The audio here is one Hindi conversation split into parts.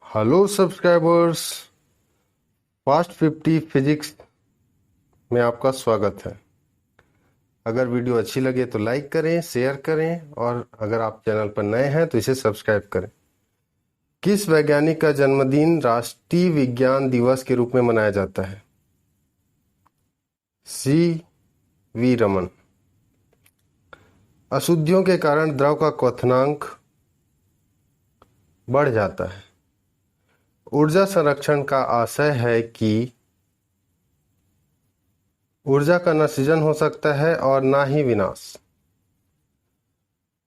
हेलो सब्सक्राइबर्स, फास्ट 50 फिजिक्स में आपका स्वागत है। अगर वीडियो अच्छी लगे तो लाइक करें, शेयर करें और अगर आप चैनल पर नए हैं तो इसे सब्सक्राइब करें। किस वैज्ञानिक का जन्मदिन राष्ट्रीय विज्ञान दिवस के रूप में मनाया जाता है? सी.वी. रमन। अशुद्धियों के कारण द्रव का क्वथनांक बढ़ जाता है। ऊर्जा संरक्षण का आशय है कि ऊर्जा का न सृजन हो सकता है और न ही विनाश।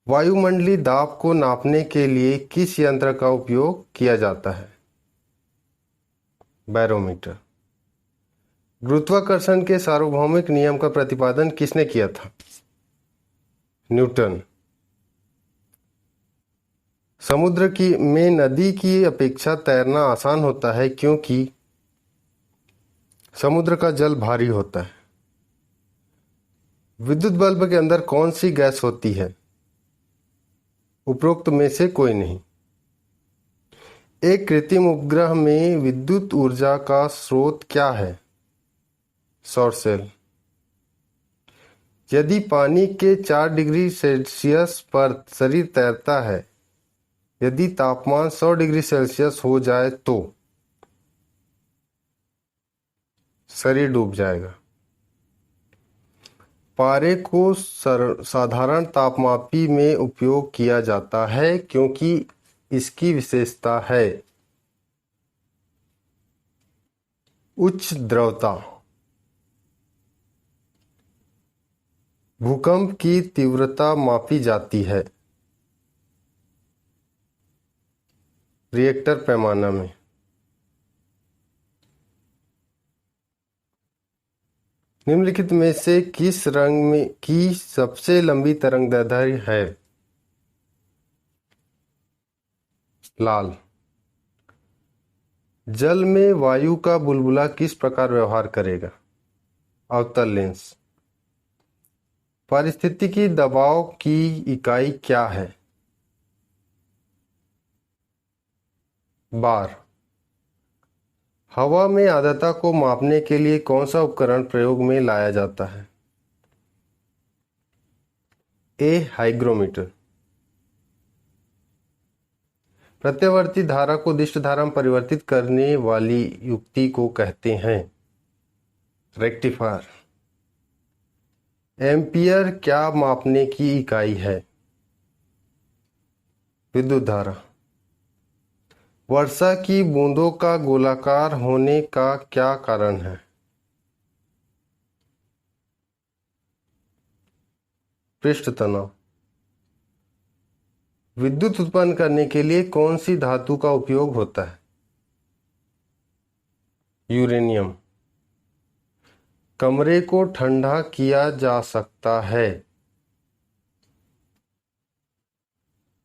वायुमंडलीय दाब को नापने के लिए किस यंत्र का उपयोग किया जाता है? बैरोमीटर। गुरुत्वाकर्षण के सार्वभौमिक नियम का प्रतिपादन किसने किया था? न्यूटन। समुद्र की में नदी की अपेक्षा तैरना आसान होता है क्योंकि समुद्र का जल भारी होता है। विद्युत बल्ब के अंदर कौन सी गैस होती है? उपरोक्त में से कोई नहीं। एक कृत्रिम उपग्रह में विद्युत ऊर्जा का स्रोत क्या है? सौर सेल। यदि पानी के 4 डिग्री सेल्सियस पर शरीर तैरता है, यदि तापमान 100 डिग्री सेल्सियस हो जाए तो शरीर डूब जाएगा। पारे को साधारण तापमापी में उपयोग किया जाता है क्योंकि इसकी विशेषता है उच्च द्रवता। भूकंप की तीव्रता मापी जाती है रिएक्टर पैमाना में। निम्नलिखित में से किस रंग में की सबसे लंबी तरंगदैर्ध्य है? लाल। जल में वायु का बुलबुला किस प्रकार व्यवहार करेगा? अवतल लेंस। पारिस्थितिकी दबाव की इकाई क्या है? बार। हवा में आर्द्रता को मापने के लिए कौन सा उपकरण प्रयोग में लाया जाता है? ए. हाइग्रोमीटर। प्रत्यावर्ती धारा को दिष्ट धारा में परिवर्तित करने वाली युक्ति को कहते हैं रेक्टिफायर। एम्पियर क्या मापने की इकाई है? विद्युत धारा। वर्षा की बूंदों का गोलाकार होने का क्या कारण है? पृष्ठ तनाव। विद्युत उत्पन्न करने के लिए कौन सी धातु का उपयोग होता है? यूरेनियम। कमरे को ठंडा किया जा सकता है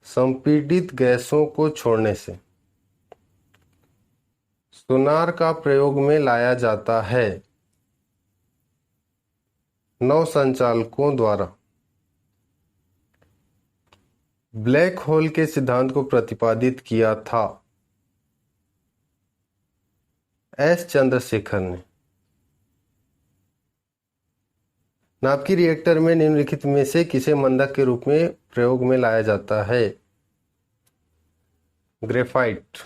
संपीड़ित गैसों को छोड़ने से। सोनार का प्रयोग में लाया जाता है नौ संचालकों द्वारा। ब्लैक होल के सिद्धांत को प्रतिपादित किया था एस. चंद्रशेखर ने। नाभिकीय रिएक्टर में निम्नलिखित में से किसे मंदक के रूप में प्रयोग में लाया जाता है? ग्रेफाइट।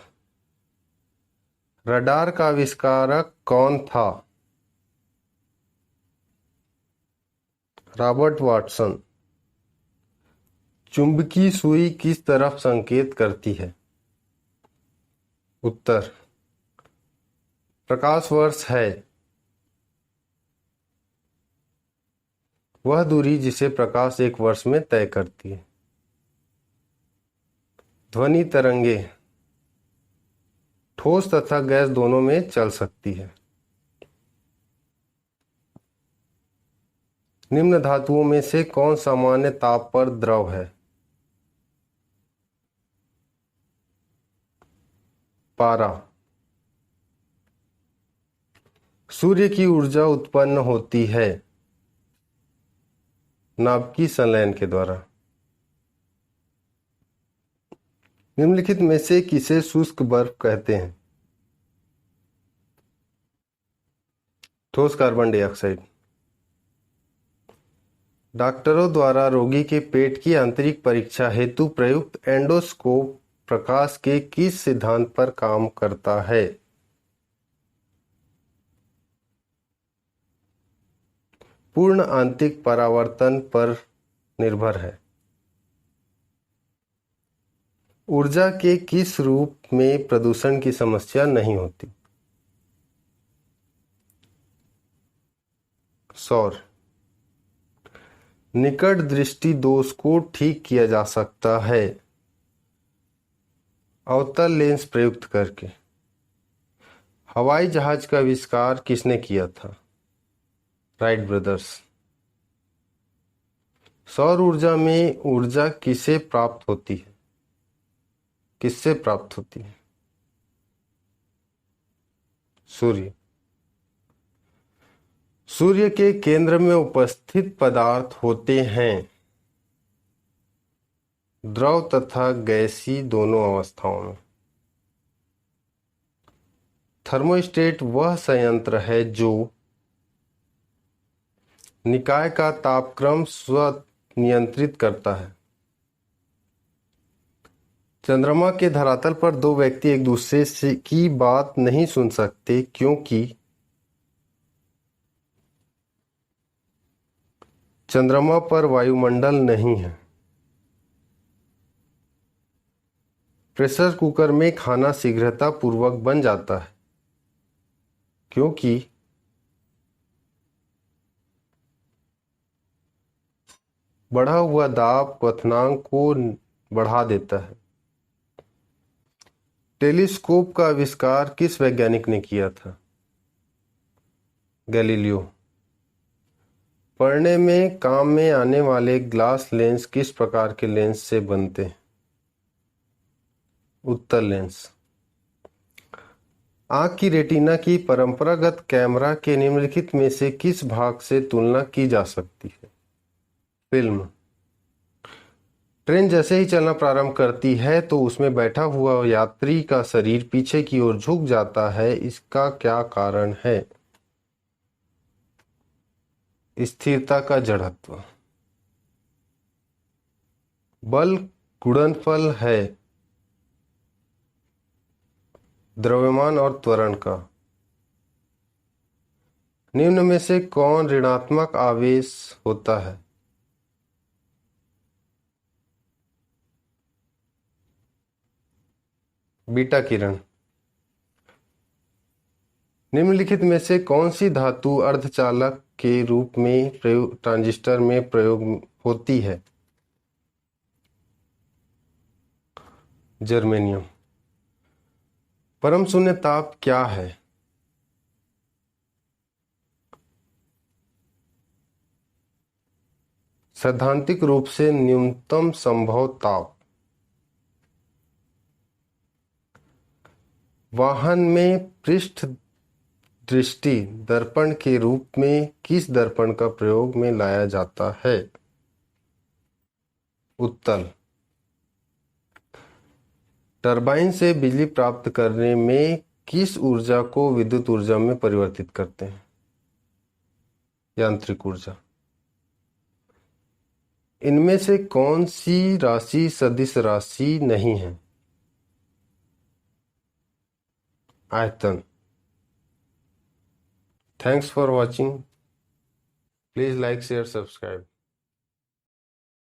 रडार का आविष्कारक कौन था? Robert Watson. चुंबकीय सुई किस तरफ संकेत करती है? उत्तर। प्रकाश वर्ष है वह दूरी जिसे प्रकाश एक वर्ष में तय करती है। ध्वनि तरंगे ठोस तथा गैस दोनों में चल सकती है। निम्न धातुओं में से कौन सामान्य ताप पर द्रव है? पारा। सूर्य की ऊर्जा उत्पन्न होती है नाभिकीय संलयन के द्वारा। निम्नलिखित में से किसे शुष्क बर्फ कहते हैं? ठोस कार्बन डाइऑक्साइड। डॉक्टरों द्वारा रोगी के पेट की आंतरिक परीक्षा हेतु प्रयुक्त एंडोस्कोप प्रकाश के किस सिद्धांत पर काम करता है? पूर्ण आंतरिक परावर्तन पर निर्भर है। ऊर्जा के किस रूप में प्रदूषण की समस्या नहीं होती? सौर। निकट दृष्टि दोष को ठीक किया जा सकता है अवतल लेंस प्रयुक्त करके। हवाई जहाज का आविष्कार किसने किया था? Wright brothers. सौर ऊर्जा में ऊर्जा किसे प्राप्त होती है? किससे प्राप्त होती है? सूर्य। सूर्य के केंद्र में उपस्थित पदार्थ होते हैं द्रव तथा गैसीय दोनों अवस्थाओं में। थर्मोस्टेट वह संयंत्र है जो निकाय का तापक्रम स्वतः नियंत्रित करता है। चंद्रमा के धरातल पर दो व्यक्ति एक दूसरे से की बात नहीं सुन सकते क्योंकि चंद्रमा पर वायुमंडल नहीं है। प्रेशर कुकर में खाना शीघ्रता पूर्वक बन जाता है क्योंकि बढ़ा हुआ दाब क्वथनांक को बढ़ा देता है। टेलीस्कोप का आविष्कार किस वैज्ञानिक ने किया था? गैलीलियो। पढ़ने में काम में आने वाले ग्लास लेंस किस प्रकार के लेंस से बनते हैं? उत्तल लेंस। आंख की रेटिना की परंपरागत कैमरा के निम्नलिखित में से किस भाग से तुलना की जा सकती है? फिल्म। ट्रेन जैसे ही चलना प्रारंभ करती है तो उसमें बैठा हुआ यात्री का शरीर पीछे की ओर झुक जाता है। इसका क्या कारण है? स्थिरता का जड़त्व। बल गुणनफल है द्रव्यमान और त्वरण का। निम्न में से कौन ऋणात्मक आवेश होता है? बीटा किरण। निम्नलिखित में से कौन सी धातु अर्धचालक के रूप में ट्रांजिस्टर में प्रयोग होती है? जर्मेनियम। परम शून्य ताप क्या है? सैद्धांतिक रूप से न्यूनतम संभव ताप। वाहन में पृष्ठ दृष्टि दर्पण के रूप में किस दर्पण का प्रयोग में लाया जाता है? उत्तल। टरबाइन से बिजली प्राप्त करने में किस ऊर्जा को विद्युत ऊर्जा में परिवर्तित करते हैं? यांत्रिक ऊर्जा। इनमें से कौन सी राशि सदिश राशि नहीं है? आयतन। Thanks for watching. Please like, share, subscribe.